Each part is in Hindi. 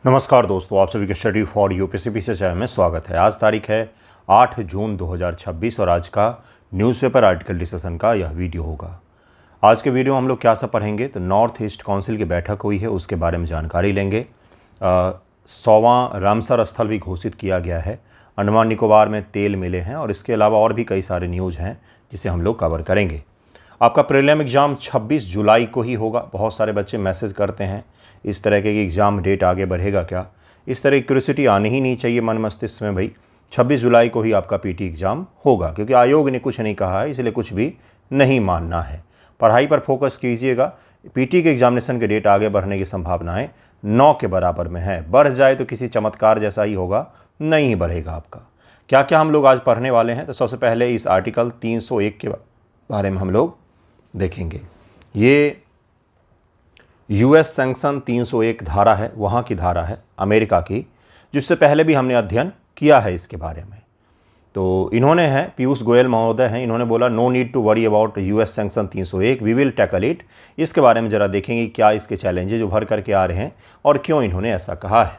नमस्कार दोस्तों, आप सभी के स्टडी फॉर यूपीएससी से चैनल में स्वागत है। आज तारीख है 8 जून 2026 और आज का न्यूज़पेपर आर्टिकल डिस्कशन का यह वीडियो होगा। आज के वीडियो में हम लोग क्या सब पढ़ेंगे तो नॉर्थ ईस्ट काउंसिल की बैठक हुई है, उसके बारे में जानकारी लेंगे। 100वां रामसर स्थल भी घोषित किया गया है। अंडमान निकोबार में तेल मिले हैं और इसके अलावा और भी कई सारे न्यूज़ हैं जिसे हम लोग कवर करेंगे। आपका प्रीलिम एग्ज़ाम 26 जुलाई को ही होगा। बहुत सारे बच्चे मैसेज करते हैं इस तरह के कि एग्ज़ाम डेट आगे बढ़ेगा क्या। इस तरह की क्यूरियोसिटी आनी ही नहीं चाहिए मन मस्तिष्क में। भाई 26 जुलाई को ही आपका पीटी एग्ज़ाम होगा, क्योंकि आयोग ने कुछ नहीं कहा है, इसलिए कुछ भी नहीं मानना है। पढ़ाई पर फोकस कीजिएगा। पीटी के एग्जामिनेशन के डेट आगे बढ़ने की संभावनाएं 9 के बराबर में है। बढ़ जाए तो किसी चमत्कार जैसा ही होगा, नहीं बढ़ेगा आपका। क्या क्या हम लोग आज पढ़ने वाले हैं तो सबसे पहले इस आर्टिकल 301 के बारे में हम लोग देखेंगे। ये यूएस सैंक्शन 301 धारा है, वहाँ की धारा है अमेरिका की, जिससे पहले भी हमने अध्ययन किया है इसके बारे में। तो इन्होंने है पीयूष गोयल महोदय हैं, इन्होंने बोला no need to worry about US sanction 301, we will tackle it. इसके बारे में ज़रा देखेंगे क्या इसके चैलेंजेज उभर करके आ रहे हैं और क्यों इन्होंने ऐसा कहा है।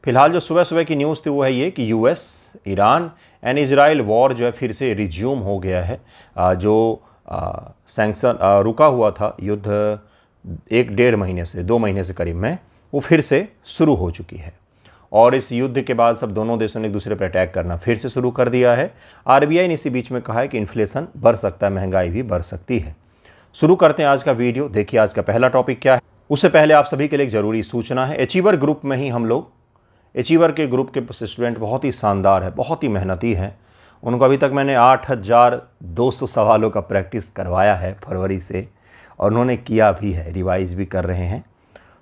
फिलहाल जो सुबह सुबह की न्यूज़ थी वो है ये कि US Iran and Israel war जो है फिर से रिज्यूम हो गया है। जो सैंक्शन रुका हुआ था युद्ध 1-1.5 महीने से 2 महीने से करीब में, वो फिर से शुरू हो चुकी है। और इस युद्ध के बाद सब दोनों देशों ने एक दूसरे पर अटैक करना फिर से शुरू कर दिया है। आरबीआई ने इसी बीच में कहा है कि इन्फ्लेशन बढ़ सकता है, महंगाई भी बढ़ सकती है। शुरू करते हैं आज का वीडियो। देखिए आज का पहला टॉपिक क्या है। उससे पहले आप सभी के लिए एक ज़रूरी सूचना है। अचीवर ग्रुप में ही हम लोग, अचीवर के ग्रुप के स्टूडेंट बहुत ही शानदार है, बहुत ही मेहनती हैं। उनको अभी तक मैंने 8200 सवालों का प्रैक्टिस करवाया है फरवरी से, और उन्होंने किया भी है, रिवाइज़ भी कर रहे हैं।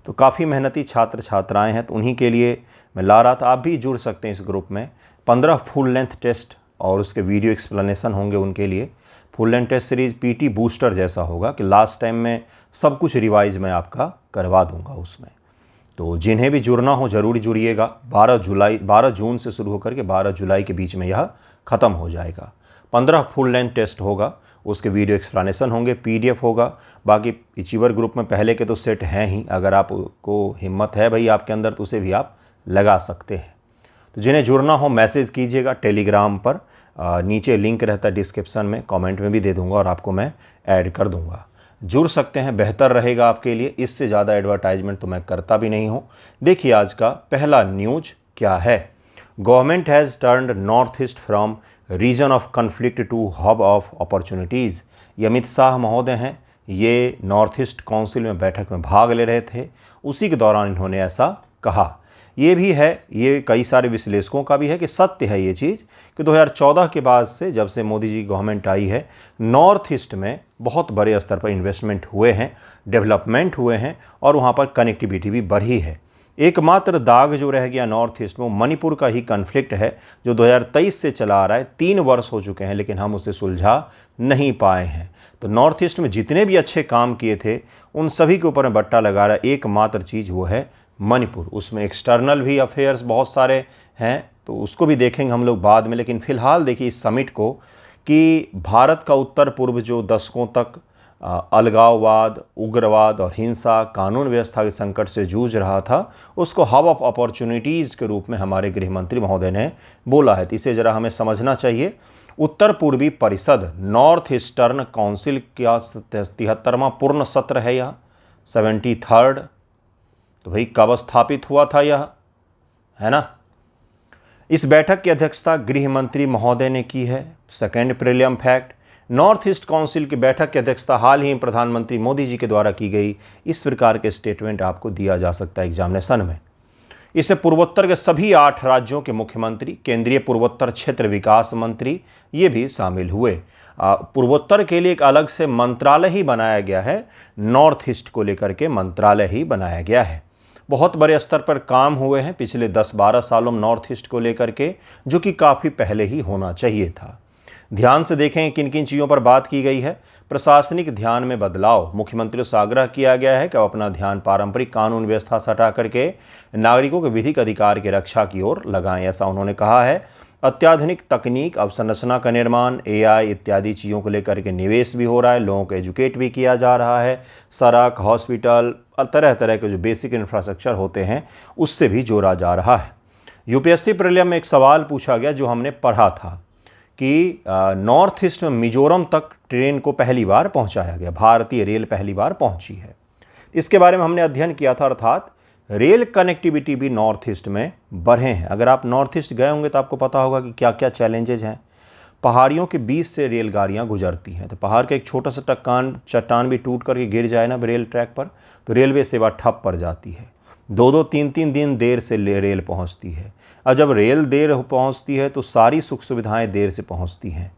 तो काफ़ी मेहनती छात्र छात्राएं हैं, तो उन्हीं के लिए मैं ला रहा था। आप भी जुड़ सकते हैं इस ग्रुप में। 15 फुल लेंथ टेस्ट और उसके वीडियो एक्सप्लेनेशन होंगे उनके लिए। Full length test series PT booster जैसा होगा कि लास्ट टाइम में सब कुछ रिवाइज़ मैं आपका करवा दूँगा उसमें। तो जिन्हें भी जुड़ना हो ज़रूर जुड़िएगा। 12 जून से शुरू होकर के 12 जुलाई के बीच में यह ख़त्म हो जाएगा। 15 फुल लेंथ टेस्ट होगा, उसके वीडियो एक्सप्लेनेशन होंगे, पीडीएफ होगा। बाकी अचीवर ग्रुप में पहले के तो सेट हैं ही, अगर आपको हिम्मत है भाई आपके अंदर तो उसे भी आप लगा सकते हैं। तो जिन्हें जुड़ना हो मैसेज कीजिएगा टेलीग्राम पर, नीचे लिंक रहता है डिस्क्रिप्शन में, कमेंट में भी दे दूंगा और आपको मैं ऐड कर दूंगा। जुड़ सकते हैं, बेहतर रहेगा आपके लिए। इससे ज़्यादा एडवर्टाइजमेंट तो मैं करता भी नहीं हूँ। देखिए आज का पहला न्यूज क्या है। Government has turned north east from region of conflict to hub of opportunities. ये अमित शाह महोदय हैं, ये नॉर्थ ईस्ट काउंसिल में बैठक में भाग ले रहे थे, उसी के दौरान इन्होंने ऐसा कहा। ये भी है, ये कई सारे विश्लेषकों का भी है कि सत्य है ये चीज़ कि 2014 के बाद से, जब से मोदी जी गवर्नमेंट आई है, नॉर्थ ईस्ट में बहुत बड़े स्तर पर इन्वेस्टमेंट हुए हैं, डेवलपमेंट हुए हैं और वहाँ पर कनेक्टिविटी भी बढ़ी है। एकमात्र दाग जो रह गया नॉर्थ ईस्ट में वो मणिपुर का ही कन्फ्लिक्ट है, जो 2023 से चला आ रहा है। 3 वर्ष हो चुके हैं लेकिन हम उसे सुलझा नहीं पाए हैं। तो नॉर्थ ईस्ट में जितने भी अच्छे काम किए थे उन सभी के ऊपर में बट्टा लगा रहा है एकमात्र चीज़, वो है मणिपुर। उसमें एक्सटर्नल भी अफेयर्स बहुत सारे हैं, तो उसको भी देखेंगे हम लोग बाद में। लेकिन फ़िलहाल देखिए इस समिट को कि भारत का उत्तर पूर्व जो दशकों तक अलगाववाद, उग्रवाद और हिंसा, कानून व्यवस्था के संकट से जूझ रहा था, उसको हब ऑफ अपॉर्चुनिटीज़ के रूप में हमारे गृह मंत्री महोदय ने बोला है। तो इसे ज़रा हमें समझना चाहिए। उत्तर पूर्वी परिषद, नॉर्थ ईस्टर्न काउंसिल का 73वां पूर्ण सत्र है यह, 73rd। तो भाई कब स्थापित हुआ था यह, है ना। इस बैठक की अध्यक्षता गृह मंत्री महोदय ने की है। Second prelim fact, north east council की बैठक की अध्यक्षता हाल ही प्रधानमंत्री मोदी जी के द्वारा की गई। इस प्रकार के स्टेटमेंट आपको दिया जा सकता है एग्जामिनेशन में। इससे पूर्वोत्तर के सभी 8 राज्यों के मुख्यमंत्री, केंद्रीय पूर्वोत्तर क्षेत्र विकास मंत्री ये भी शामिल हुए। पूर्वोत्तर के लिए एक अलग से मंत्रालय ही बनाया गया है, नॉर्थ ईस्ट को लेकर के मंत्रालय ही बनाया गया है। बहुत बड़े स्तर पर काम हुए हैं पिछले 10-12 सालों में नॉर्थ ईस्ट को लेकर के, जो कि काफ़ी पहले ही होना चाहिए था। ध्यान से देखें किन किन चीज़ों पर बात की गई है। प्रशासनिक ध्यान में बदलाव, मुख्यमंत्रियों से आग्रह किया गया है कि वो अपना ध्यान पारंपरिक कानून व्यवस्था से हटा करके नागरिकों के विधिक अधिकार की रक्षा की ओर लगाएं, ऐसा उन्होंने कहा है। अत्याधुनिक तकनीक, अवसंरचना का निर्माण, एआई इत्यादि चीज़ों को लेकर के निवेश भी हो रहा है, लोगों को एजुकेट भी किया जा रहा है। सड़क, हॉस्पिटल और तरह तरह के जो बेसिक इंफ्रास्ट्रक्चर होते हैं उससे भी जोड़ा जा रहा है। यूपीएससी प्रीलिम में एक सवाल पूछा गया जो हमने पढ़ा था कि नॉर्थ ईस्ट में मिजोरम तक ट्रेन को पहली बार पहुंचाया गया, भारतीय रेल पहली बार पहुंची है। इसके बारे में हमने अध्ययन किया था, अर्थात रेल कनेक्टिविटी भी नॉर्थ ईस्ट में बढ़े हैं। अगर आप नॉर्थ ईस्ट गए होंगे तो आपको पता होगा कि क्या क्या चैलेंजेज हैं। पहाड़ियों के बीच से रेलगाड़ियाँ गुजरती हैं, तो पहाड़ का एक छोटा सा चट्टान भी टूट करके गिर जाए ना रेल ट्रैक पर, तो रेलवे सेवा ठप पड़ जाती है। 2-2, 3-3 दिन देर से रेल पहुंचती है। और जब रेल देर पहुंचती है तो सारी सुख सुविधाएं देर से पहुंचती हैं।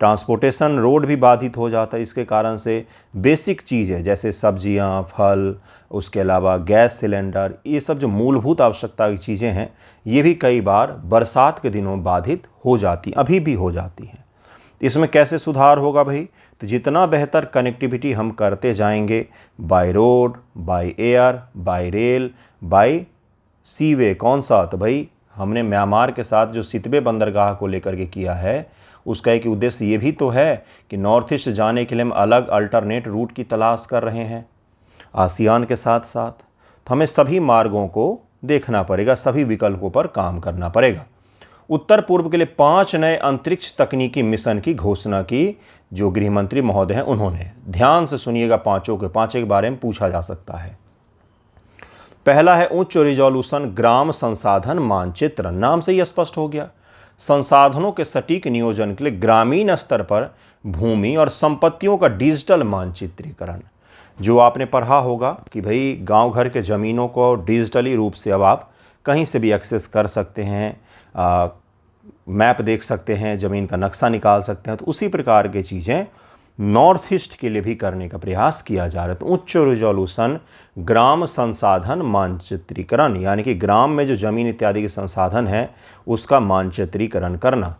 ट्रांसपोर्टेशन रोड भी बाधित हो जाता है। इसके कारण से बेसिक चीज़ें जैसे सब्जियां, फल, उसके अलावा गैस सिलेंडर, ये सब जो मूलभूत आवश्यकता की चीज़ें हैं ये भी कई बार बरसात के दिनों में बाधित हो जाती, अभी भी हो जाती हैं। इसमें कैसे सुधार होगा भाई? तो जितना बेहतर कनेक्टिविटी हम करते जाएंगे, by road, by air, by rail, by seaway, कौन सा? तो भाई हमने म्यांमार के साथ जो सितबे बंदरगाह को लेकर के किया है उसका एक उद्देश्य ये भी तो है कि नॉर्थ ईस्ट जाने के लिए हम अलग अल्टरनेट रूट की तलाश कर रहे हैं आसियान के साथ साथ। तो हमें सभी मार्गों को देखना पड़ेगा, सभी विकल्पों पर काम करना पड़ेगा। उत्तर पूर्व के लिए 5 नए अंतरिक्ष तकनीकी मिशन की घोषणा की जो गृह मंत्री महोदय हैं उन्होंने। ध्यान से सुनिएगा, पांचों के बारे में पूछा जा सकता है। पहला है उच्च रिजोल्यूशन ग्राम संसाधन मानचित्र। नाम से ही स्पष्ट हो गया, संसाधनों के सटीक नियोजन के लिए ग्रामीण स्तर पर भूमि और संपत्तियों का डिजिटल मानचित्रीकरण। जो आपने पढ़ा होगा कि भाई गांव घर के ज़मीनों को डिजिटली रूप से अब आप कहीं से भी एक्सेस कर सकते हैं, मैप देख सकते हैं, ज़मीन का नक्शा निकाल सकते हैं। तो उसी प्रकार की चीज़ें नॉर्थ ईस्ट के लिए भी करने का प्रयास किया जा रहा है। तो उच्च रिजोल्यूशन ग्राम संसाधन मानचित्रीकरण, यानी कि ग्राम में जो ज़मीन इत्यादि के संसाधन हैं उसका मानचित्रीकरण करना।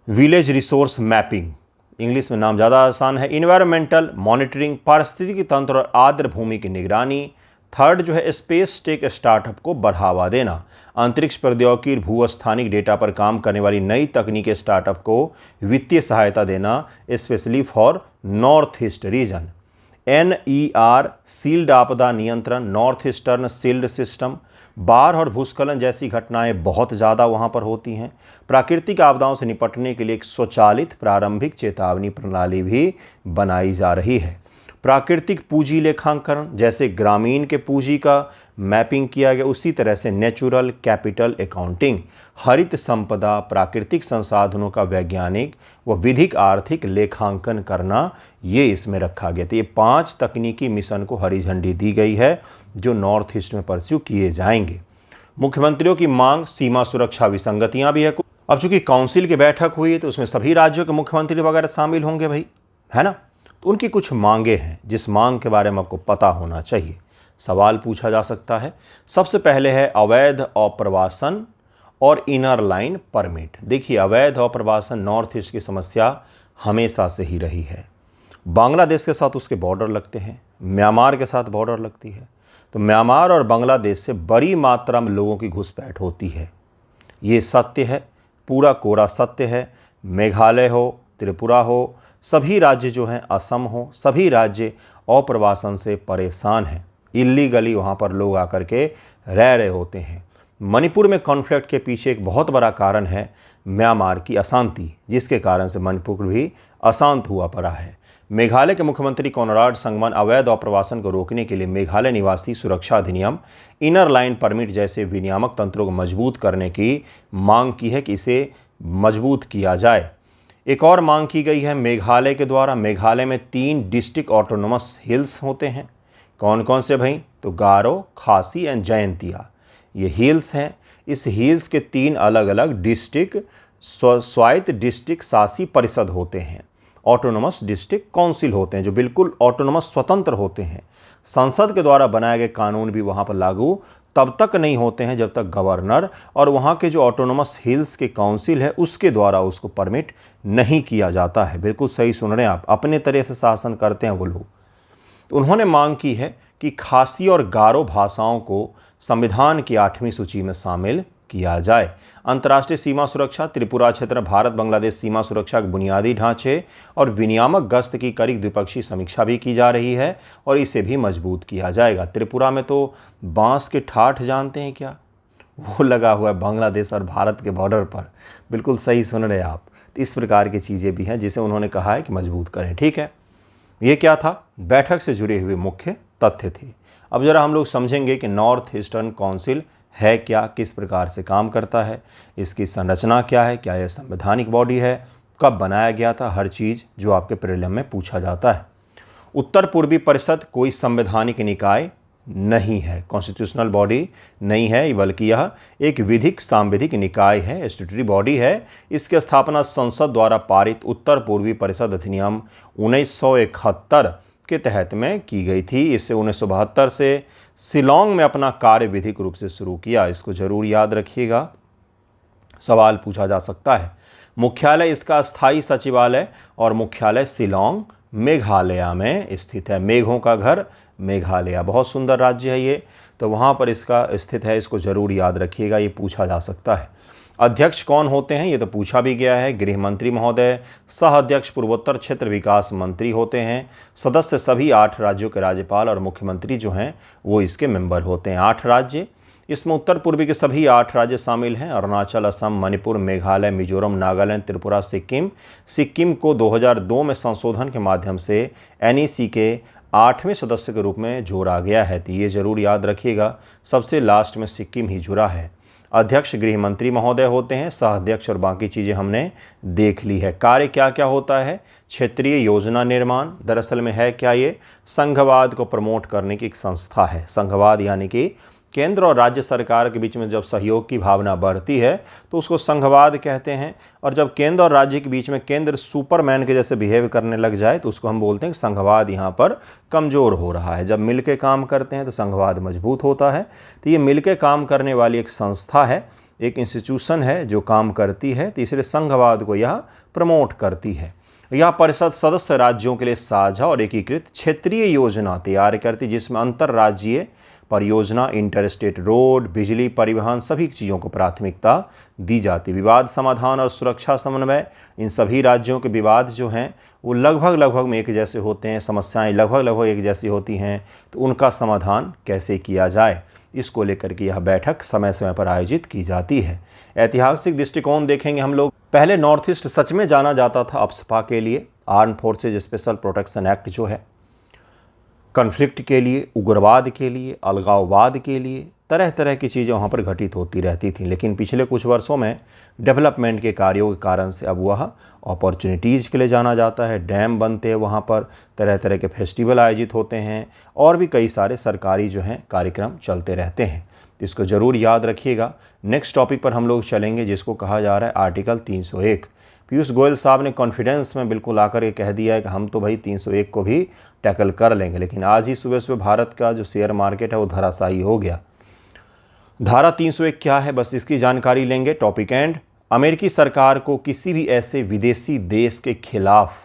विलेज रिसोर्स मैपिंग, इंग्लिश में नाम ज़्यादा आसान है। इन्वायरमेंटल मॉनिटरिंग, पारिस्थितिकी तंत्र और आर्द्र भूमि की निगरानी। थर्ड जो है स्पेस टेक स्टार्टअप को बढ़ावा देना। अंतरिक्ष प्रौद्योगिकी भूस्थानिक डेटा पर काम करने वाली नई तकनीकी स्टार्टअप को वित्तीय सहायता देना, specially for north east region. NER सील्ड आपदा नियंत्रण, नॉर्थ ईस्टर्न सील्ड सिस्टम। बाढ़ और भूस्खलन जैसी घटनाएं बहुत ज़्यादा वहाँ पर होती हैं। प्राकृतिक आपदाओं से निपटने के लिए एक स्वचालित प्रारंभिक चेतावनी प्रणाली भी बनाई जा रही है। प्राकृतिक पूंजी लेखांकन, जैसे ग्रामीण के पूंजी का मैपिंग किया गया उसी तरह से नेचुरल कैपिटल अकाउंटिंग, हरित संपदा, प्राकृतिक संसाधनों का वैज्ञानिक व विधिक आर्थिक लेखांकन करना, ये इसमें रखा गया। तो ये 5 तकनीकी मिशन को हरी झंडी दी गई है जो नॉर्थ ईस्ट में परस्यू किए जाएंगे। मुख्यमंत्रियों की मांग, सीमा सुरक्षा विसंगतियां भी है। अब चूंकि काउंसिल की बैठक हुई है तो उसमें सभी राज्यों के मुख्यमंत्री वगैरह शामिल होंगे भाई, है ना। तो उनकी कुछ मांगे हैं जिस मांग के बारे में आपको पता होना चाहिए। सवाल पूछा जा सकता है। सबसे पहले है अवैध अप्रवासन और इनर लाइन परमिट। देखिए, अवैध अप्रवासन नॉर्थ ईस्ट की समस्या हमेशा से ही रही है। बांग्लादेश के साथ उसके बॉर्डर लगते हैं, म्यांमार के साथ बॉर्डर लगती है, तो म्यांमार और बांग्लादेश से बड़ी मात्रा में लोगों की घुसपैठ होती है। ये सत्य है, पूरा कोरा सत्य है। मेघालय हो, त्रिपुरा हो, सभी राज्य जो हैं, असम हो, सभी राज्य अप्रवासन से परेशान हैं। इल्लीगली वहाँ पर लोग आकर के रह रहे होते हैं। मणिपुर में कॉन्फ्लिक्ट के पीछे एक बहुत बड़ा कारण है म्यांमार की अशांति, जिसके कारण से मणिपुर भी अशांत हुआ पड़ा है। मेघालय के मुख्यमंत्री कोनराड संगमा अवैध अप्रवासन को रोकने के लिए मेघालय निवासी सुरक्षा अधिनियम, इनर लाइन परमिट जैसे विनियामक तंत्रों को मजबूत करने की मांग की है कि इसे मजबूत किया जाए। एक और मांग की गई है मेघालय के द्वारा। मेघालय में 3 डिस्ट्रिक्ट ऑटोनोमस हिल्स होते हैं। कौन कौन से भाई? तो गारो, खासी एंड जयंतिया, ये हिल्स हैं। इस हिल्स के 3 अलग अलग डिस्ट्रिक्ट स्वायत्त डिस्ट्रिक्ट शासी परिषद होते हैं, ऑटोनोमस डिस्ट्रिक्ट काउंसिल होते हैं, जो बिल्कुल ऑटोनोमस स्वतंत्र होते हैं। संसद के द्वारा बनाए गए कानून भी वहाँ पर लागू तब तक नहीं होते हैं जब तक गवर्नर और वहाँ के जो ऑटोनोमस हिल्स के काउंसिल है उसके द्वारा उसको परमिट नहीं किया जाता है। बिल्कुल सही सुन रहे हैं आप, अपने तरह से शासन करते हैं वो लोग। तो उन्होंने मांग की है कि खासी और गारो भाषाओं को संविधान की 8वीं सूची में शामिल किया जाए। अंतर्राष्ट्रीय सीमा सुरक्षा, त्रिपुरा क्षेत्र भारत बांग्लादेश सीमा सुरक्षा के बुनियादी ढांचे और विनियामक गश्त की कड़ी द्विपक्षीय समीक्षा भी की जा रही है और इसे भी मजबूत किया जाएगा। त्रिपुरा में तो बांस के ठाठ जानते हैं क्या, वो लगा हुआ है बांग्लादेश और भारत के बॉर्डर पर। बिल्कुल सही सुन रहे आप। तो इस प्रकार की चीज़ें भी हैं जिसे उन्होंने कहा है कि मजबूत करें। ठीक है, ये क्या था, बैठक से जुड़े हुए मुख्य तथ्य थे। अब जरा हम लोग समझेंगे कि नॉर्थ ईस्टर्न काउंसिल है क्या, किस प्रकार से काम करता है, इसकी संरचना क्या है, क्या यह संवैधानिक बॉडी है, कब बनाया गया था, हर चीज़ जो आपके प्रीलिम में पूछा जाता है। उत्तर पूर्वी परिषद कोई संवैधानिक निकाय नहीं है, कॉन्स्टिट्यूशनल बॉडी नहीं है, बल्कि यह एक विधिक सांविधिक निकाय है, स्टैट्यूटरी बॉडी है। इसकी स्थापना संसद द्वारा पारित उत्तर पूर्वी परिषद अधिनियम 1971 के तहत में की गई थी। इसे 1972 से शिलोंग में अपना कार्य विधिक रूप से शुरू किया। इसको जरूर याद रखिएगा, सवाल पूछा जा सकता है। मुख्यालय इसका स्थायी सचिवालय और मुख्यालय शिलोंग मेघालय में स्थित है। मेघों का घर मेघालय, बहुत सुंदर राज्य है ये, तो वहाँ पर इसका स्थित है, इसको जरूर याद रखिएगा, ये पूछा जा सकता है। अध्यक्ष कौन होते हैं, ये तो पूछा भी गया है, गृह मंत्री महोदय। सह अध्यक्ष पूर्वोत्तर क्षेत्र विकास मंत्री होते हैं। सदस्य सभी 8 राज्यों के राज्यपाल और मुख्यमंत्री जो हैं वो इसके मेंबर होते हैं। 8 राज्य, इसमें उत्तर पूर्वी के सभी 8 राज्य शामिल हैं, अरुणाचल, असम, मणिपुर, मेघालय, मिजोरम, नागालैंड, त्रिपुरा, सिक्किम। सिक्किम को 2002 में संशोधन के माध्यम से NEC के 8वें सदस्य के रूप में जोड़ा गया है, तो ये जरूर याद रखिएगा, सबसे लास्ट में सिक्किम ही जुड़ा है। अध्यक्ष गृह मंत्री महोदय होते हैं, सह अध्यक्ष और बाकी चीज़ें हमने देख ली है। कार्य क्या क्या होता है, क्षेत्रीय योजना निर्माण, दरअसल में है क्या, ये संघवाद को प्रमोट करने की एक संस्था है। संघवाद यानी कि केंद्र और राज्य सरकार के बीच में जब सहयोग की भावना बढ़ती है तो उसको संघवाद कहते हैं, और जब केंद्र और राज्य के बीच में केंद्र सुपरमैन के जैसे बिहेव करने लग जाए तो उसको हम बोलते हैं कि संघवाद यहाँ पर कमज़ोर हो रहा है। जब मिलके काम करते हैं तो संघवाद मजबूत होता है। तो ये मिलके काम करने वाली एक संस्था है, एक इंस्टीट्यूशन है जो काम करती है, तो इसलिए संघवाद को यह प्रमोट करती है। यह परिषद सदस्य राज्यों के लिए साझा और एकीकृत क्षेत्रीय योजना तैयार करती, जिसमें अंतर्राज्यीय परियोजना, इंटरस्टेट रोड, बिजली, परिवहन, सभी चीज़ों को प्राथमिकता दी जाती। विवाद समाधान और सुरक्षा समन्वय, इन सभी राज्यों के विवाद जो हैं वो लगभग में एक जैसे होते हैं, समस्याएं लगभग एक जैसी होती हैं, तो उनका समाधान कैसे किया जाए, इसको लेकर के यह बैठक समय समय पर आयोजित की जाती है। ऐतिहासिक दृष्टिकोण देखेंगे हम लोग। पहले नॉर्थ ईस्ट सच में जाना जाता था अफस्पा के लिए, arm forces special protection act जो है, कॉन्फ्लिक्ट के लिए, उग्रवाद के लिए, अलगाववाद के लिए, तरह तरह की चीज़ें वहाँ पर घटित होती रहती थी। लेकिन पिछले कुछ वर्षों में डेवलपमेंट के कार्यों के कारण से अब वह अपॉर्चुनिटीज़ के लिए जाना जाता है। डैम बनते हैं वहाँ पर, तरह तरह के फेस्टिवल आयोजित होते हैं और भी कई सारे सरकारी जो हैं कार्यक्रम चलते रहते हैं। तो इसको ज़रूर याद रखिएगा। नेक्स्ट टॉपिक पर हम लोग चलेंगे जिसको कहा जा रहा है आर्टिकल 301। पीयूष गोयल साहब ने कॉन्फिडेंस में बिल्कुल आकर के कह दिया है कि हम तो भाई 301 को भी टैकल कर लेंगे, लेकिन आज ही सुबह भारत का जो शेयर मार्केट है वो धराशायी हो गया। धारा 301 क्या है, बस इसकी जानकारी लेंगे। Topic and. अमेरिकी सरकार को किसी भी ऐसे विदेशी देश के खिलाफ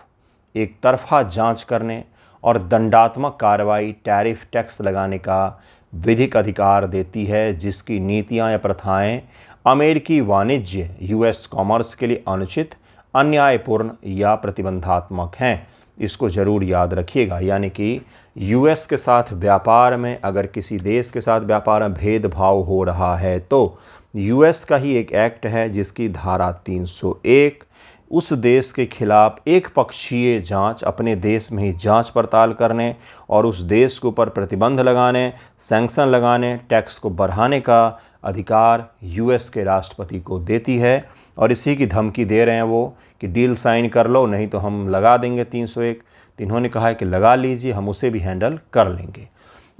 एक तरफा जांच करने और दंडात्मक कार्रवाई, टैरिफ, टैक्स लगाने का विधिक अधिकार देती है जिसकी नीतियां या प्रथाएं अमेरिकी वाणिज्य US कॉमर्स के लिए अनुचित, अन्यायपूर्ण या प्रतिबंधात्मक हैं। इसको ज़रूर याद रखिएगा। यानी कि US के साथ व्यापार में, अगर किसी देश के साथ व्यापार में भेदभाव हो रहा है तो US का ही एक एक्ट है जिसकी धारा 301 उस देश के खिलाफ एक पक्षीय जांच, अपने देश में ही जांच पड़ताल करने और उस देश के ऊपर प्रतिबंध लगाने, सैंक्शन लगाने, टैक्स को बढ़ाने का अधिकार US के राष्ट्रपति को देती है। और इसी की धमकी दे रहे हैं वो कि डील साइन कर लो, नहीं तो हम लगा देंगे 301। तो इन्होंने कहा है कि लगा लीजिए, हम उसे भी हैंडल कर लेंगे।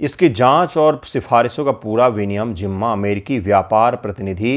इसकी जांच और सिफारिशों का पूरा विनियम जिम्मा अमेरिकी व्यापार प्रतिनिधि,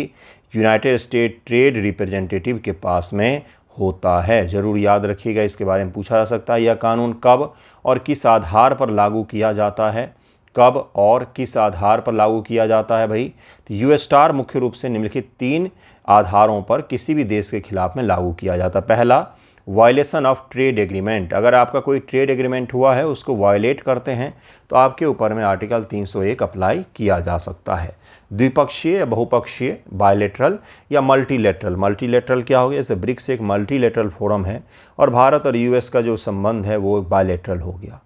यूनाइटेड स्टेट ट्रेड रिप्रेजेंटेटिव के पास में होता है। ज़रूर याद रखिएगा, इसके बारे में पूछा जा सकता है। यह कानून कब और किस आधार पर लागू किया जाता है, कब और किस आधार पर लागू किया जाता है भाई? तो US मुख्य रूप से निम्नलिखित 3 आधारों पर किसी भी देश के खिलाफ में लागू किया जाता है। पहला, वायलेशन ऑफ ट्रेड एग्रीमेंट, अगर आपका कोई ट्रेड एग्रीमेंट हुआ है उसको वायलेट करते हैं तो आपके ऊपर में आर्टिकल 301 अप्लाई किया जा सकता है। द्विपक्षीय या बहुपक्षीय, बायलेटरल या मल्टीलेटरल। मल्टीलेटरल क्या हो गया, जैसे ब्रिक्स एक मल्टीलेटरल फोरम है और भारत और यूएस का जो संबंध है वो बायलेटरल हो गया।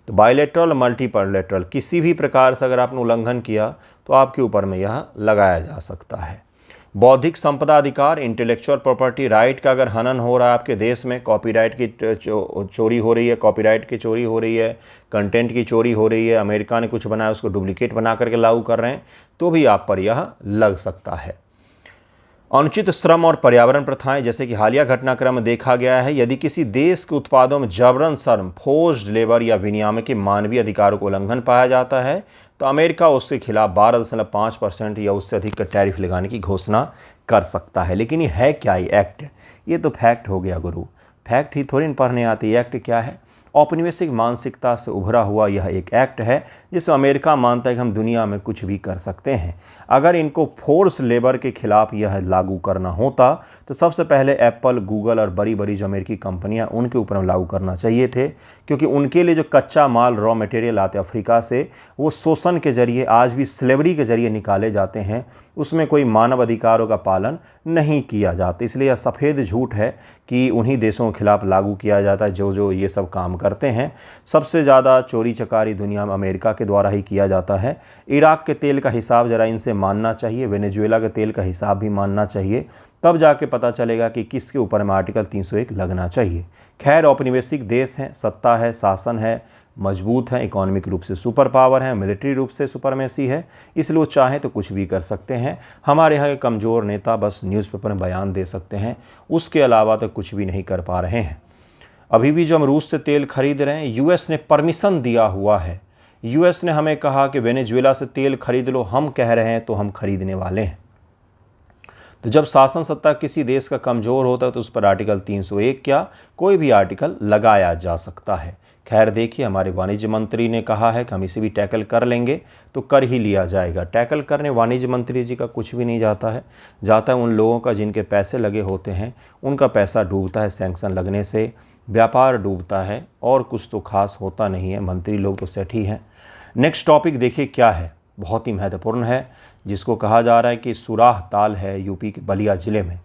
तो बायलेटरल और मल्टीलेटरल किसी भी प्रकार से अगर आपने उल्लंघन किया तो आपके ऊपर में यह लगाया जा सकता है। बौद्धिक संपदा अधिकार, इंटेलेक्चुअल प्रॉपर्टी राइट का अगर हनन हो रहा है आपके देश में, कॉपीराइट की चोरी हो रही है, कॉपीराइट की चोरी हो रही है, कंटेंट की चोरी हो रही है, अमेरिका ने कुछ बनाया उसको डुप्लीकेट बना करके लागू कर रहे हैं, तो भी आप पर यह लग सकता है। अनुचित श्रम और पर्यावरण प्रथाएं, जैसे कि हालिया घटनाक्रम में देखा गया है, यदि किसी देश के उत्पादों में जबरन श्रम, फोर्स्ड लेबर या विनियामक के मानवीय अधिकारों को उल्लंघन पाया जाता है तो अमेरिका उसके खिलाफ 12.5% या उससे अधिक का टैरिफ लगाने की घोषणा कर सकता है। लेकिन ये है क्या, ये एक्ट? ये तो फैक्ट हो गया गुरु, फैक्ट ही थोड़ी पढ़ने आती। एक्ट क्या है? औपनिवेशिक मानसिकता से उभरा हुआ यह एक एक्ट है जिसमें अमेरिका मानता है कि हम दुनिया में कुछ भी कर सकते हैं। अगर इनको फोर्स लेबर के खिलाफ यह लागू करना होता तो सबसे पहले एप्पल, गूगल और बड़ी बड़ी जो अमेरिकी कंपनियां उनके ऊपर लागू करना चाहिए थे, क्योंकि उनके लिए जो कच्चा माल, रॉ मटेरियल आते अफ्रीका से, वो शोषण के जरिए, आज भी स्लेवरी के जरिए निकाले जाते हैं, उसमें कोई मानव अधिकारों का पालन नहीं किया जाता। इसलिए यह सफ़ेद झूठ है कि उन्हीं देशों के खिलाफ लागू किया जाता है जो ये सब काम करते हैं। सबसे ज़्यादा चोरी चकारी दुनिया में अमेरिका के द्वारा ही किया जाता है। इराक के तेल का हिसाब ज़रा इनसे मानना चाहिए, वेनेजुएला के तेल का हिसाब भी मानना चाहिए, तब जाके पता चलेगा कि किसके ऊपर में आर्टिकल 301 लगना चाहिए। खैर, औपनिवेशिक देश हैं, सत्ता है, शासन है, मजबूत हैं, इकोनॉमिक रूप से सुपर पावर है, मिलिट्री रूप से सुपरमेसी है, इसलिए वो चाहें तो कुछ भी कर सकते हैं। हमारे यहाँ के कमज़ोर नेता बस न्यूज़पेपर में बयान दे सकते हैं, उसके अलावा तो कुछ भी नहीं कर पा रहे हैं। अभी भी जो हम रूस से तेल खरीद रहे हैं, यूएस ने परमिशन दिया हुआ है। यूएस ने हमें कहा कि वेनेजुएला से तेल खरीद लो, हम कह रहे हैं तो हम खरीदने वाले हैं। तो जब शासन सत्ता किसी देश का कमज़ोर होता है तो उस पर आर्टिकल 301 क्या कोई भी आर्टिकल लगाया जा सकता है। खैर देखिए, हमारे वाणिज्य मंत्री ने कहा है कि हम इसे भी टैकल कर लेंगे, तो कर ही लिया जाएगा। टैकल करने वाणिज्य मंत्री जी का कुछ भी नहीं जाता है, जाता है उन लोगों का जिनके पैसे लगे होते हैं, उनका पैसा डूबता है सैंक्शन लगने से, व्यापार डूबता है, और कुछ तो खास होता नहीं है। मंत्री लोग तो सेट ही हैं। नेक्स्ट टॉपिक देखिए क्या है, बहुत ही महत्वपूर्ण है, जिसको कहा जा रहा है कि सुराह ताल है यूपी के बलिया ज़िले में,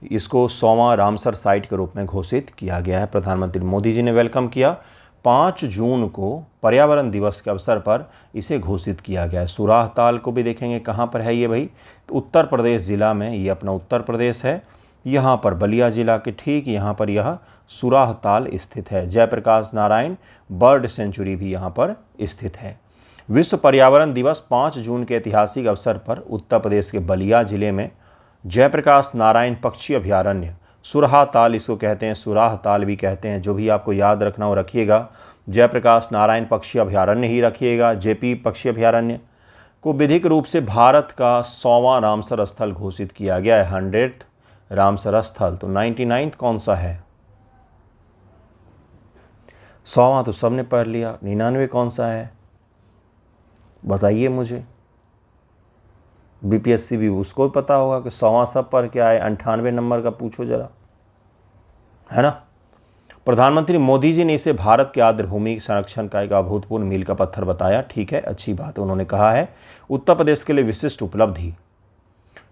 इसको 100वां रामसर साइट के रूप में घोषित किया गया है। प्रधानमंत्री मोदी जी ने वेलकम किया। 5 जून को पर्यावरण दिवस के अवसर पर इसे घोषित किया गया है। सुराह ताल को भी देखेंगे कहाँ पर है ये भाई, तो उत्तर प्रदेश ज़िला में, ये अपना उत्तर प्रदेश है, यहाँ पर बलिया ज़िला के ठीक यहाँ पर यह सुराह ताल स्थित है। जयप्रकाश नारायण बर्ड सेंचुरी भी यहाँ पर स्थित है। विश्व पर्यावरण दिवस 5 जून के ऐतिहासिक अवसर पर उत्तर प्रदेश के बलिया जिले में जयप्रकाश नारायण पक्षी अभयारण्य, सुराह ताल इसको कहते हैं, सुराह ताल भी कहते हैं, जो भी आपको याद रखना हो रखिएगा। जयप्रकाश नारायण पक्षी अभयारण्य ही रखिएगा, जेपी पक्षी अभयारण्य को विधिक रूप से भारत का 100वां रामसर स्थल घोषित किया गया है। 100th रामसर स्थल। तो 99th कौन सा है? 100वां तो सबने पढ़ लिया, 99 कौन सा है बताइए मुझे। बीपीएससी भी उसको भी पता होगा कि 100वां सब पर क्या है, 98 नंबर का पूछो जरा, है ना। प्रधानमंत्री मोदी जी ने इसे भारत के आर्द्रभूमि संरक्षण का एक अभूतपूर्व मील का पत्थर बताया। ठीक है, अच्छी बात है। उन्होंने कहा है उत्तर प्रदेश के लिए विशिष्ट उपलब्धि,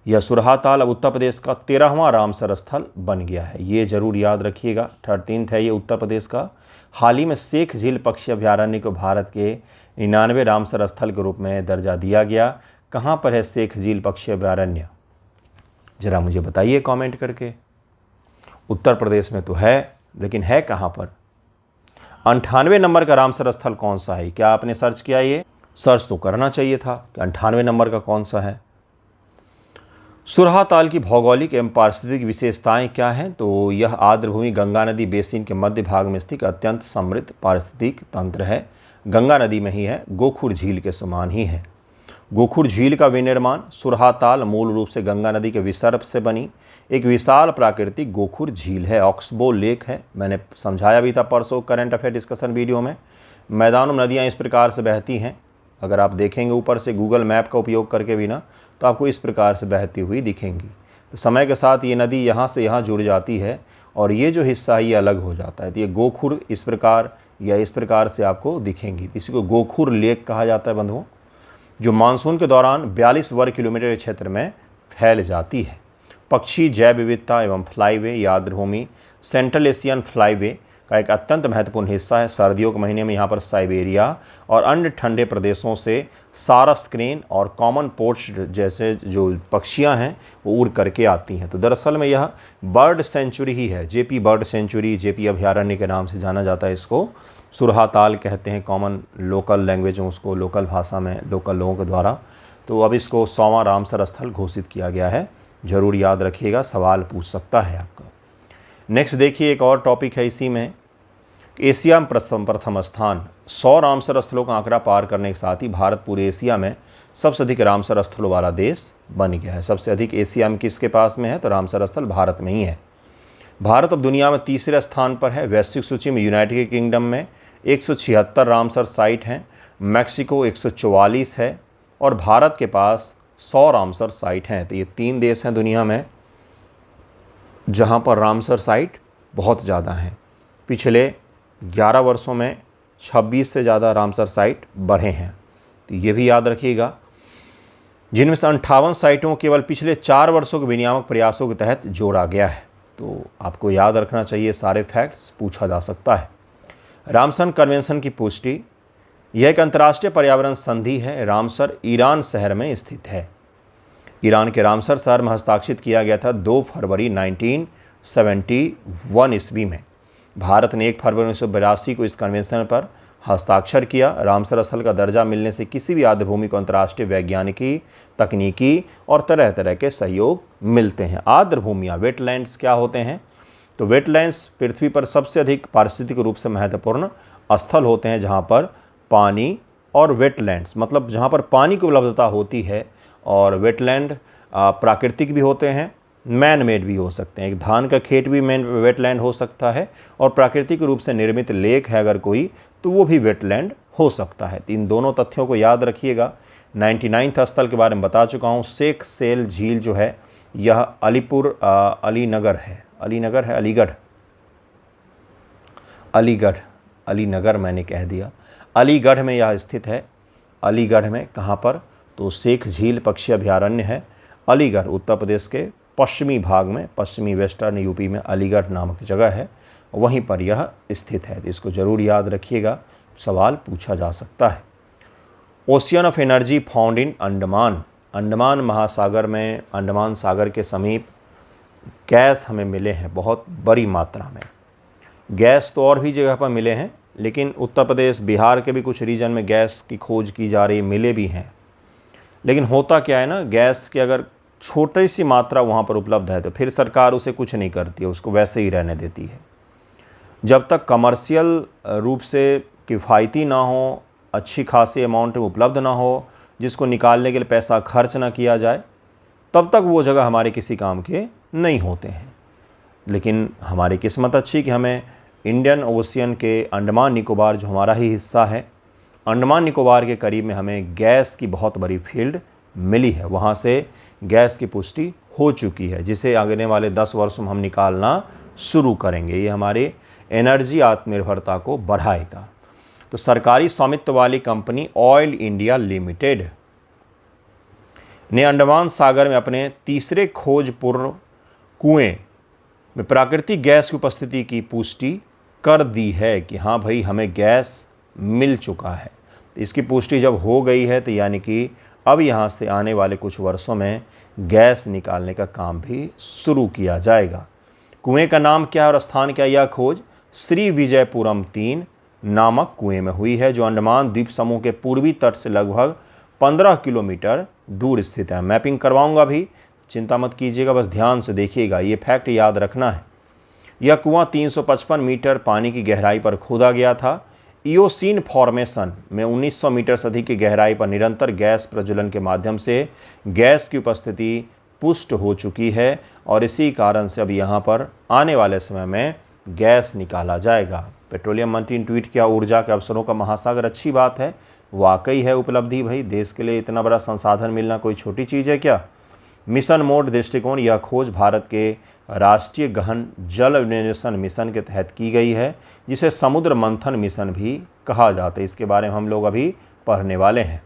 यह सुराह ताल अब उत्तर प्रदेश का 13वां रामसर स्थल बन गया है। ये जरूर याद रखिएगा। 13th है ये उत्तर प्रदेश का। हाल ही में शेख झील पक्षी अभयारण्य को भारत के 99वें रामसर स्थल के रूप में दर्जा दिया गया। कहाँ पर है शेख झील पक्षी अभयारण्य, जरा मुझे बताइए कमेंट करके। उत्तर प्रदेश में तो है, लेकिन है कहाँ पर? 98 नंबर का रामसर स्थल कौन सा है? क्या आपने सर्च किया? ये सर्च तो करना चाहिए था कि 98 नंबर का कौन सा है। सुराह ताल की भौगोलिक एवं पारिस्थितिक विशेषताएं क्या हैं? तो यह आर्द्रभूमि गंगा नदी बेसिन के मध्य भाग में स्थित अत्यंत समृद्ध पारिस्थितिक तंत्र है। गंगा नदी में ही है, गोखुर झील के समान ही है। गोखुर झील का विनिर्माण, सुराह ताल मूल रूप से गंगा नदी के विसर्प से बनी एक विशाल प्राकृतिक गोखुर झील है। ऑक्सबो लेक है, मैंने समझाया भी था परसों करंट अफेयर डिस्कशन वीडियो में। मैदानों में नदियाँ इस प्रकार से बहती हैं, अगर आप देखेंगे ऊपर से गूगल मैप का उपयोग करके भी ना, तो आपको इस प्रकार से बहती हुई दिखेंगी। तो समय के साथ ये नदी यहाँ से यहाँ जुड़ जाती है और ये जो हिस्सा है ये अलग हो जाता है। तो ये गोखुर इस प्रकार या इस प्रकार से आपको दिखेंगी। इसी को गोखुर लेक कहा जाता है बंधुओं, जो मानसून के दौरान 42 वर्ग किलोमीटर के क्षेत्र में फैल जाती है। पक्षी जैव विविधता एवं फ्लाईवे या आर्द्रभूमि सेंट्रल एशियन फ्लाईवे का एक अत्यंत महत्वपूर्ण हिस्सा है। सर्दियों के महीने में यहाँ पर साइबेरिया और अन्य ठंडे प्रदेशों से सारस क्रेन और कॉमन पोर्च जैसे जो पक्षियाँ हैं वो उड़ करके आती हैं। तो दरअसल में यह बर्ड सेंचुरी ही है। जेपी बर्ड सेंचुरी, जेपी अभयारण्य के नाम से जाना जाता है। इसको सुरहा ताल कहते हैं कॉमन लोकल लैंग्वेज में, उसको लोकल भाषा में लोकल लोगों के द्वारा। तो अब इसको 100वां रामसर स्थल घोषित किया गया है। ज़रूर याद रखिएगा, सवाल पूछ सकता है आपका। नेक्स्ट देखिए, एक और टॉपिक है इसी में। एशिया में प्रथम स्थान। 100 रामसर स्थलों का आंकड़ा पार करने के साथ ही भारत पूरे एशिया में सबसे अधिक रामसर स्थलों वाला देश बन गया है। सबसे अधिक एशिया में किसके पास में है? तो रामसर स्थल भारत में ही है। भारत अब दुनिया में तीसरे स्थान पर है। वैश्विक सूची में यूनाइटेड किंगडम में 176 रामसर साइट हैं, मैक्सिको 144 है और भारत के पास 100 रामसर साइट हैं। तो ये 3 देश हैं दुनिया में जहाँ पर रामसर साइट बहुत ज़्यादा हैं। पिछले 11 वर्षों में 26 से ज़्यादा रामसर साइट बढ़े हैं। तो ये भी याद रखिएगा, जिनमें से 58 साइटों को केवल पिछले 4 वर्षों के विनियामक प्रयासों के तहत जोड़ा गया है। तो आपको याद रखना चाहिए, सारे फैक्ट्स पूछा जा सकता है। रामसर कन्वेंशन की पुष्टि, यह एक अंतर्राष्ट्रीय पर्यावरण संधि है। रामसर ईरान शहर में स्थित है। ईरान के रामसर शहर में हस्ताक्षरित किया गया था 2 फरवरी 1971 ईस्वी में। भारत ने 1 फरवरी 1982 को इस कन्वेंशन पर हस्ताक्षर किया। रामसर स्थल का दर्जा मिलने से किसी भी आर्द्रभूमि को अंतर्राष्ट्रीय वैज्ञानिकी, तकनीकी और तरह तरह के सहयोग मिलते हैं। आर्द्रभूमियाँ, वेटलैंड्स क्या होते हैं? तो वेटलैंड्स पृथ्वी पर सबसे अधिक पारिस्थितिक रूप से महत्वपूर्ण स्थल होते हैं जहाँ पर पानी और वेटलैंड्स मतलब जहाँ पर पानी की उपलब्धता होती है। और वेटलैंड प्राकृतिक भी होते हैं, मैन मेड भी हो सकते हैं। एक धान का खेत भी वेटलैंड हो सकता है और प्राकृतिक रूप से निर्मित लेक है अगर कोई, तो वो भी वेटलैंड हो सकता है। इन दोनों तथ्यों को याद रखिएगा। 99वां स्थल के बारे में बता चुका हूँ। शेख सेल झील जो है यह अलीगढ़ मैंने कह दिया, अलीगढ़ में यह स्थित है। अलीगढ़ में कहाँ पर? तो शेख झील पक्षी अभयारण्य है। अलीगढ़ उत्तर प्रदेश के पश्चिमी भाग में, पश्चिमी वेस्टर्न यूपी में अलीगढ़ नामक जगह है, वहीं पर यह स्थित है। इसको ज़रूर याद रखिएगा, सवाल पूछा जा सकता है। Ocean of energy found in Andaman. Andaman महासागर में, अंडमान सागर के समीप गैस हमें मिले हैं बहुत बड़ी मात्रा में। गैस तो और भी जगह पर मिले हैं, लेकिन उत्तर प्रदेश, बिहार के भी कुछ रीजन में गैस की खोज की जा रही, मिले भी हैं। लेकिन होता क्या है ना, गैस की अगर छोटी सी मात्रा वहाँ पर उपलब्ध है तो फिर सरकार उसे कुछ नहीं करती है, उसको वैसे ही रहने देती है। जब तक कमर्शियल रूप से किफ़ायती ना हो, अच्छी खासी अमाउंट में उपलब्ध ना हो, जिसको निकालने के लिए पैसा खर्च ना किया जाए, तब तक वो जगह हमारे किसी काम के नहीं होते हैं। लेकिन हमारी किस्मत अच्छी कि हमें इंडियन ओशियन के अंडमान निकोबार जो हमारा ही हिस्सा है, अंडमान निकोबार के करीब में हमें गैस की बहुत बड़ी फील्ड मिली है। वहाँ से गैस की पुष्टि हो चुकी है, जिसे आने वाले 10 वर्षों में हम निकालना शुरू करेंगे। ये हमारे एनर्जी आत्मनिर्भरता को बढ़ाएगा। तो सरकारी स्वामित्व वाली कंपनी ऑयल इंडिया लिमिटेड ने अंडमान सागर में अपने तीसरे खोजपूर्ण कुएं में प्राकृतिक गैस की उपस्थिति की पुष्टि कर दी है कि हाँ भाई हमें गैस मिल चुका है। इसकी पुष्टि जब हो गई है तो यानी कि अब यहाँ से आने वाले कुछ वर्षों में गैस निकालने का काम भी शुरू किया जाएगा। कुएं का नाम क्या है और स्थान क्या? यह खोज श्री विजयपुरम 3 नामक कुएं में हुई है, जो अंडमान द्वीप समूह के पूर्वी तट से लगभग 15 किलोमीटर दूर स्थित है। मैपिंग करवाऊंगा भी, चिंता मत कीजिएगा, बस ध्यान से देखिएगा, ये फैक्ट याद रखना है। यह कुआं 355 मीटर पानी की गहराई पर खोदा गया था। इयोसीन फॉर्मेशन में 1900 मीटर से अधिक की गहराई पर निरंतर गैस प्रज्वलन के माध्यम से गैस की उपस्थिति पुष्ट हो चुकी है और इसी कारण से अब यहाँ पर आने वाले समय में गैस निकाला जाएगा। पेट्रोलियम मंत्री ने ट्वीट किया, ऊर्जा के अवसरों का महासागर अच्छी बात है, वाकई है उपलब्धि भाई। देश के लिए इतना बड़ा संसाधन मिलना कोई छोटी चीज़ है क्या? मिशन मोड दृष्टिकोण, यह खोज भारत के राष्ट्रीय गहन जल अन्वेषण मिशन के तहत की गई है, जिसे समुद्र मंथन मिशन भी कहा जाता है। इसके बारे में हम लोग अभी पढ़ने वाले हैं।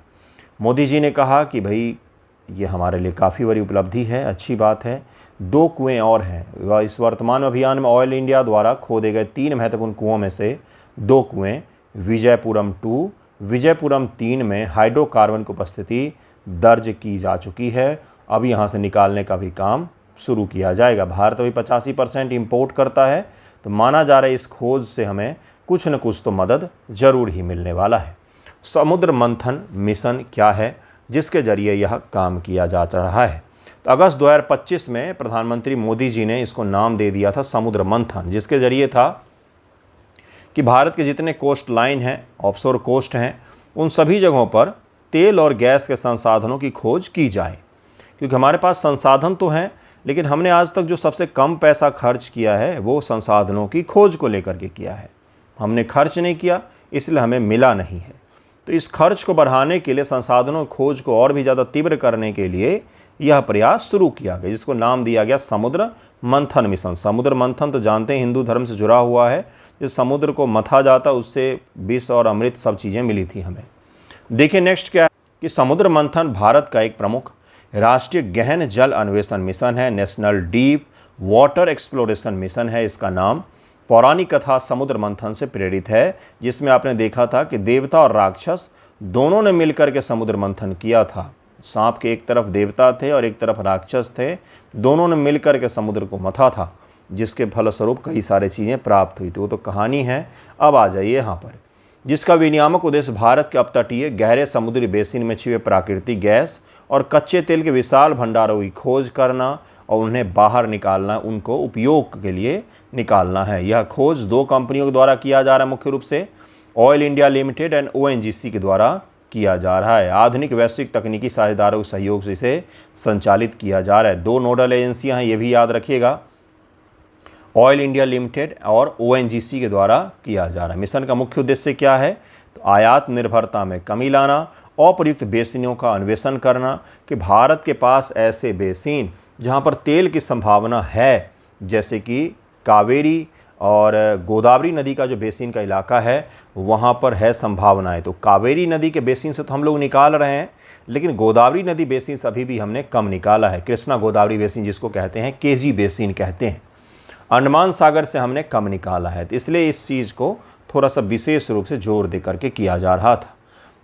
मोदी जी ने कहा कि भाई ये हमारे लिए काफ़ी बड़ी उपलब्धि है, अच्छी बात है। 2 कुएँ और हैं। इस वर्तमान अभियान में ऑयल इंडिया द्वारा खोदे गए 3 महत्वपूर्ण कुओं में से 2 कुएँ विजयपुरम 2, विजयपुरम 3 में हाइड्रोकार्बन की उपस्थिति दर्ज की जा चुकी है। अब यहाँ से निकालने का भी काम शुरू किया जाएगा। भारत अभी 85% इम्पोर्ट करता है, तो माना जा रहा है इस खोज से हमें कुछ न कुछ तो मदद ज़रूर ही मिलने वाला है। समुद्र मंथन मिशन क्या है जिसके जरिए यह काम किया जा रहा है? तो अगस्त 2025 में प्रधानमंत्री मोदी जी ने इसको नाम दे दिया था समुद्र मंथन, जिसके जरिए था कि भारत के जितने कोस्ट लाइन हैं, ऑफशोर कोस्ट हैं, उन सभी जगहों पर तेल और गैस के संसाधनों की खोज की जाए। क्योंकि हमारे पास संसाधन तो हैं, लेकिन हमने आज तक जो सबसे कम पैसा खर्च किया है वो संसाधनों की खोज को लेकर के किया है। हमने खर्च नहीं किया, इसलिए हमें मिला नहीं है। तो इस खर्च को बढ़ाने के लिए, संसाधनों की खोज को और भी ज़्यादा तीव्र करने के लिए यह प्रयास शुरू किया गया, जिसको नाम दिया गया समुद्र मंथन मिशन। समुद्र मंथन तो जानते हैं हिंदू धर्म से जुड़ा हुआ है। जिस समुद्र को मथा जाता उससे विष और अमृत सब चीज़ें मिली थी हमें। देखिए नेक्स्ट क्या है कि समुद्र मंथन भारत का एक प्रमुख राष्ट्रीय गहन जल अन्वेषण मिशन है। National deep water exploration mission है इसका नाम। पौराणिक कथा समुद्र मंथन से प्रेरित है, जिसमें आपने देखा था कि देवता और राक्षस दोनों ने मिलकर के समुद्र मंथन किया था। सांप के एक तरफ देवता थे और एक तरफ राक्षस थे, दोनों ने मिलकर के समुद्र को मथा था, जिसके फलस्वरूप कई सारी चीज़ें प्राप्त हुई थी। वो तो कहानी है। अब आ जाइए यहाँ पर, जिसका विनियामक उद्देश्य भारत के अपतटीय गहरे समुद्री बेसिन में छिपे प्राकृतिक गैस और कच्चे तेल के विशाल भंडारों की खोज करना और उन्हें बाहर निकालना, उनको उपयोग के लिए निकालना है। यह खोज 2 कंपनियों के द्वारा किया जा रहा है, मुख्य रूप से oil India limited and ONGC के द्वारा किया जा रहा है। आधुनिक वैश्विक तकनीकी साझेदारों के सहयोग से इसे संचालित किया जा रहा है। 2 नोडल एजेंसियां हैं, ये भी याद रखिएगा, ऑयल इंडिया लिमिटेड और ONGC के द्वारा किया जा रहा है। मिशन का मुख्य उद्देश्य क्या है? तो आयात निर्भरता में कमी लाना, अप्रयुक्त बेसिनों का अन्वेषण करना कि भारत के पास ऐसे बेसिन जहां पर तेल की संभावना है, जैसे कि कावेरी और गोदावरी नदी का जो बेसिन का इलाका है वहाँ पर है संभावनाएं। तो कावेरी नदी के बेसिन से तो हम लोग निकाल रहे हैं, लेकिन गोदावरी नदी बेसिन से अभी भी हमने कम निकाला है। कृष्णा गोदावरी बेसिन जिसको कहते हैं, KG बेसिन कहते हैं, अंडमान सागर से हमने कम निकाला है। तो इसलिए इस चीज़ को थोड़ा सा विशेष रूप से जोर दे करके किया जा रहा था।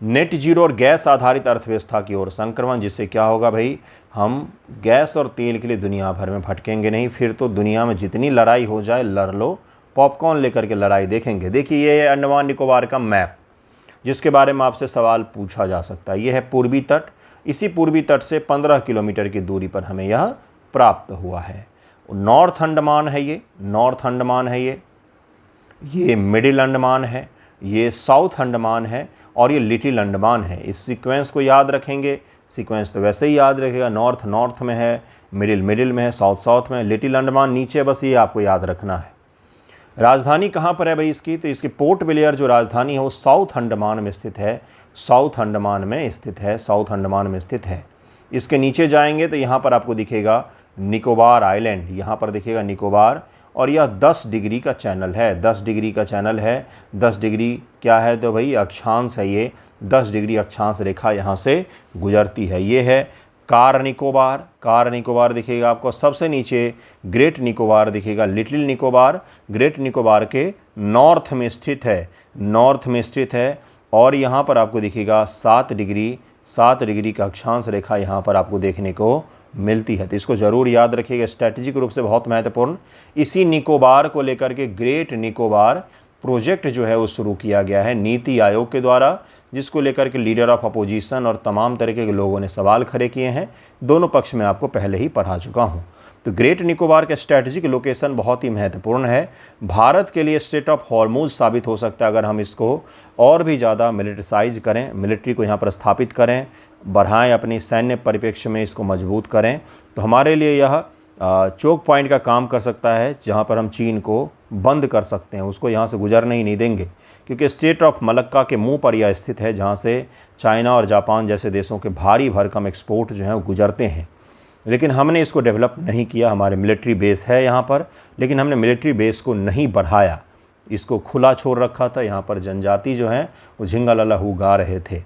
नेट जीरो और गैस आधारित अर्थव्यवस्था की ओर संक्रमण, जिससे क्या होगा भाई, हम गैस और तेल के लिए दुनिया भर में भटकेंगे नहीं। फिर तो दुनिया में जितनी लड़ाई हो जाए लड़ लो, पॉपकॉर्न लेकर के लड़ाई देखेंगे। देखिए ये है अंडमान निकोबार का मैप, जिसके बारे में आपसे सवाल पूछा जा सकता है। ये है पूर्वी तट, इसी पूर्वी तट से 15 किलोमीटर की दूरी पर हमें यह प्राप्त हुआ है। नॉर्थ अंडमान है, ये नॉर्थ अंडमान है, ये मिडिल अंडमान है, ये साउथ अंडमान है और ये लिटिल अंडमान है। इस सीक्वेंस को याद रखेंगे। सीक्वेंस तो वैसे ही याद रखेगा, नॉर्थ नॉर्थ में है, मिडिल मिडिल में है, साउथ साउथ में है, लिटिल अंडमान नीचे, बस ये आपको याद रखना है। राजधानी कहाँ पर है भाई इसकी? तो इसकी पोर्ट ब्लेयर जो राजधानी है वो साउथ अंडमान में स्थित है, साउथ अंडमान में स्थित है, साउथ अंडमान में स्थित है। इसके नीचे जाएंगे तो यहाँ पर आपको दिखेगा निकोबार आइलैंड, यहाँ पर दिखेगा निकोबार, और यह 10 डिग्री का चैनल है, 10 डिग्री का चैनल है। 10 डिग्री क्या है? तो भाई अक्षांश है, ये 10 डिग्री अक्षांश रेखा यहाँ से गुजरती है। ये है कार निकोबार, कार निकोबार दिखेगा आपको। सबसे नीचे ग्रेट निकोबार दिखेगा, लिटिल निकोबार ग्रेट निकोबार के नॉर्थ में स्थित है, नॉर्थ में स्थित है। और यहाँ पर आपको दिखेगा 7 डिग्री का अक्षांश रेखा यहाँ पर आपको देखने को मिलती है। तो इसको ज़रूर याद रखिएगा, स्ट्रैटेजिक रूप से बहुत महत्वपूर्ण। इसी निकोबार को लेकर के ग्रेट निकोबार प्रोजेक्ट जो है वो शुरू किया गया है नीति आयोग के द्वारा, जिसको लेकर के लीडर ऑफ अपोजिशन और तमाम तरीके के लोगों ने सवाल खड़े किए हैं। दोनों पक्ष में आपको पहले ही पढ़ा चुका हूँ। तो ग्रेट निकोबार का स्ट्रैटेजिक लोकेशन बहुत ही महत्वपूर्ण है। भारत के लिए स्ट्रेट ऑफ हॉर्मूज साबित हो सकता है अगर हम इसको और भी ज़्यादा मिलिट्रिसाइज करें, मिलिट्री को यहाँ पर स्थापित करें, बढ़ाएं, अपनी सैन्य परिप्रेक्ष्य में इसको मजबूत करें, तो हमारे लिए यह चोक पॉइंट का काम कर सकता है, जहाँ पर हम चीन को बंद कर सकते हैं, उसको यहाँ से गुजरने ही नहीं देंगे। क्योंकि स्ट्रेट ऑफ मलक्का के मुंह पर यह स्थित है, जहाँ से चाइना और जापान जैसे देशों के भारी भरकम एक्सपोर्ट जो हैं वो गुजरते हैं। लेकिन हमने इसको डेवलप नहीं किया। हमारे मिलिट्री बेस है यहाँ पर, लेकिन हमने मिलिट्री बेस को नहीं बढ़ाया, इसको खुला छोड़ रखा था। यहाँ पर जनजाति जो हैं वो झिंगा लल्लाहू गा रहे थे।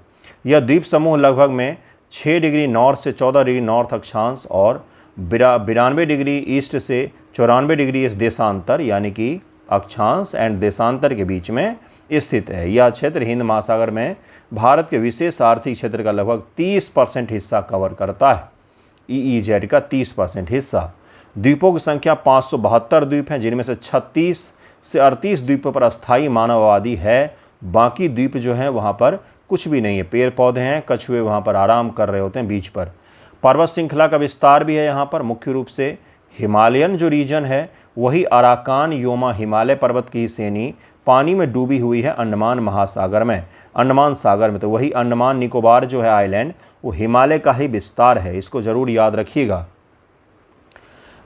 यह द्वीप समूह लगभग में 6 डिग्री नॉर्थ से 14 डिग्री नॉर्थ अक्षांश और 92 डिग्री ईस्ट से 94 डिग्री इस देशांतर यानी कि अक्षांश एंड देशांतर के बीच में स्थित है। यह क्षेत्र हिंद महासागर में भारत के विशेष आर्थिक क्षेत्र का लगभग 30% हिस्सा कवर करता है। EEZ का 30% हिस्सा। द्वीपों की संख्या 572 द्वीप हैं, जिनमें से 36 से 38 द्वीपों पर अस्थायी मानव आबादी है। बाकी द्वीप जो हैं वहाँ पर कुछ भी नहीं है, पेड़ पौधे हैं, कछुए वहाँ पर आराम कर रहे होते हैं बीच पर। पर्वत श्रृंखला का विस्तार भी है यहाँ पर। मुख्य रूप से हिमालयन जो रीजन है वही अराकान योमा हिमालय पर्वत की श्रेणी पानी में डूबी हुई है अंडमान महासागर में, अंडमान सागर में। तो वही अंडमान निकोबार जो है आइलैंड वो हिमालय का ही विस्तार है, इसको ज़रूर याद रखिएगा।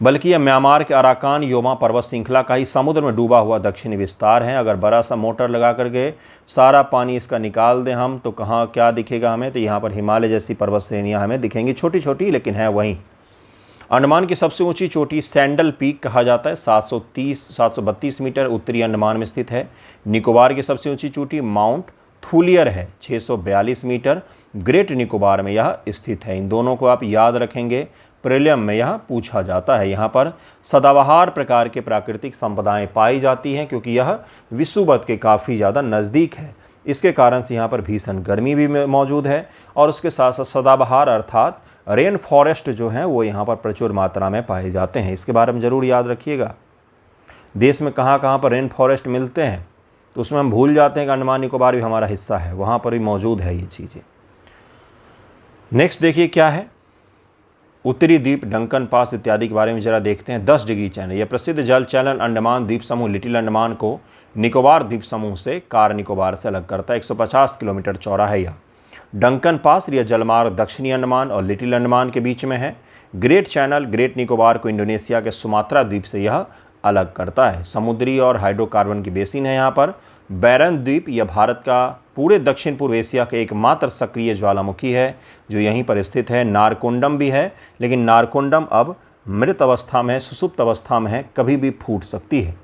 बल्कि यह म्यांमार के अराकान योमा पर्वत श्रृंखला का ही समुद्र में डूबा हुआ दक्षिणी विस्तार है। अगर बड़ा सा मोटर लगा करके सारा पानी इसका निकाल दें हम तो कहाँ क्या दिखेगा हमें, तो यहाँ पर हिमालय जैसी पर्वत श्रेणियाँ हमें दिखेंगी, छोटी छोटी लेकिन है वहीं। अंडमान की सबसे ऊंची चोटी सैंडल पीक कहा जाता है, 732 मीटर उत्तरी अंडमान में स्थित है। निकोबार की सबसे ऊंची चोटी माउंट थूलियर है, 642 मीटर ग्रेट निकोबार में यह स्थित है। इन दोनों को आप याद रखेंगे, प्रीलियम में यह पूछा जाता है। यहाँ पर सदाबहार प्रकार के प्राकृतिक संपदाएं पाई जाती हैं क्योंकि यह विषुवत के काफ़ी ज़्यादा नज़दीक है। इसके कारण से यहाँ पर भीषण गर्मी भी मौजूद है और उसके साथ साथ सदाबहार अर्थात रेन फॉरेस्ट जो हैं वो यहाँ पर प्रचुर मात्रा में पाए जाते हैं। इसके बारे में ज़रूर याद रखिएगा। देश में कहाँ कहाँ पर रेन फॉरेस्ट मिलते हैं तो उसमें हम भूल जाते हैं कि अंडमान निकोबार भी हमारा हिस्सा है, वहाँ पर भी मौजूद है ये चीज़ें। नेक्स्ट देखिए क्या है, उत्तरी द्वीप, डंकन पास इत्यादि के बारे में जरा देखते हैं। 10 डिग्री चैनल, यह प्रसिद्ध जल चैनल अंडमान द्वीप समूह लिटिल अंडमान को निकोबार द्वीप समूह से कार निकोबार से अलग करता है। 150 किलोमीटर चौड़ा है यह। डंकन पास यह जलमार्ग दक्षिणी अंडमान और लिटिल अंडमान के बीच में है। ग्रेट चैनल ग्रेट निकोबार को इंडोनेशिया के सुमात्रा द्वीप से यह अलग करता है। समुद्री और हाइड्रोकार्बन की बेसिन है यहाँ पर। बैरन द्वीप यह भारत का पूरे दक्षिण पूर्व एशिया के एकमात्र सक्रिय ज्वालामुखी है जो यहीं पर स्थित है। नारकोंडम भी है, लेकिन नारकोंडम अब मृत अवस्था में है, सुसुप्त अवस्था में है, कभी भी फूट सकती है।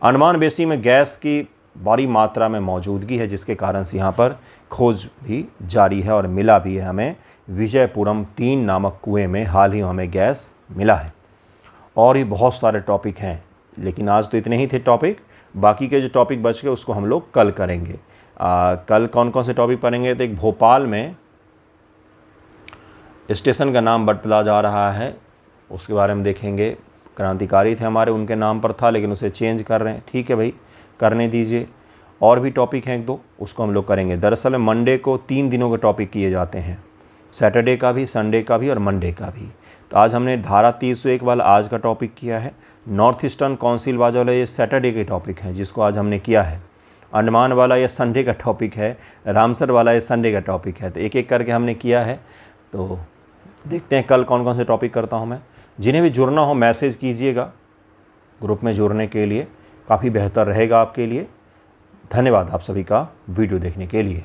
अंडमान बेसिन में गैस की बड़ी मात्रा में मौजूदगी है जिसके कारण से यहाँ पर खोज भी जारी है और मिला भी है हमें। विजयपुरम 3 नामक कुएं में हाल ही हमें गैस मिला है। और भी बहुत सारे टॉपिक हैं, लेकिन आज तो इतने ही थे टॉपिक। बाकी के जो टॉपिक बच गए उसको हम लोग कल करेंगे। कल कौन कौन से टॉपिक पढ़ेंगे, तो एक भोपाल में स्टेशन का नाम बदला जा रहा है, उसके बारे में देखेंगे। क्रांतिकारी थे हमारे, उनके नाम पर था लेकिन उसे चेंज कर रहे हैं, ठीक है भाई, करने दीजिए। और भी टॉपिक हैं 1-2, उसको हम लोग करेंगे। दरअसल मंडे को 3 दिनों के टॉपिक किए जाते हैं, सैटरडे का भी, संडे का भी और मंडे का भी। तो आज हमने धारा 301 वाला आज का टॉपिक किया है। नॉर्थ ईस्टर्न काउंसिल वाला ये सैटरडे के टॉपिक हैं जिसको आज हमने किया है। अंडमान वाला ये संडे का टॉपिक है। रामसर वाला ये संडे का टॉपिक है। तो एक एक करके हमने किया है। तो देखते हैं कल कौन कौन से टॉपिक करता हूँ मैं। जिन्हें भी जुड़ना हो मैसेज कीजिएगा ग्रुप में जुड़ने के लिए, काफ़ी बेहतर रहेगा आपके लिए। धन्यवाद आप सभी का वीडियो देखने के लिए।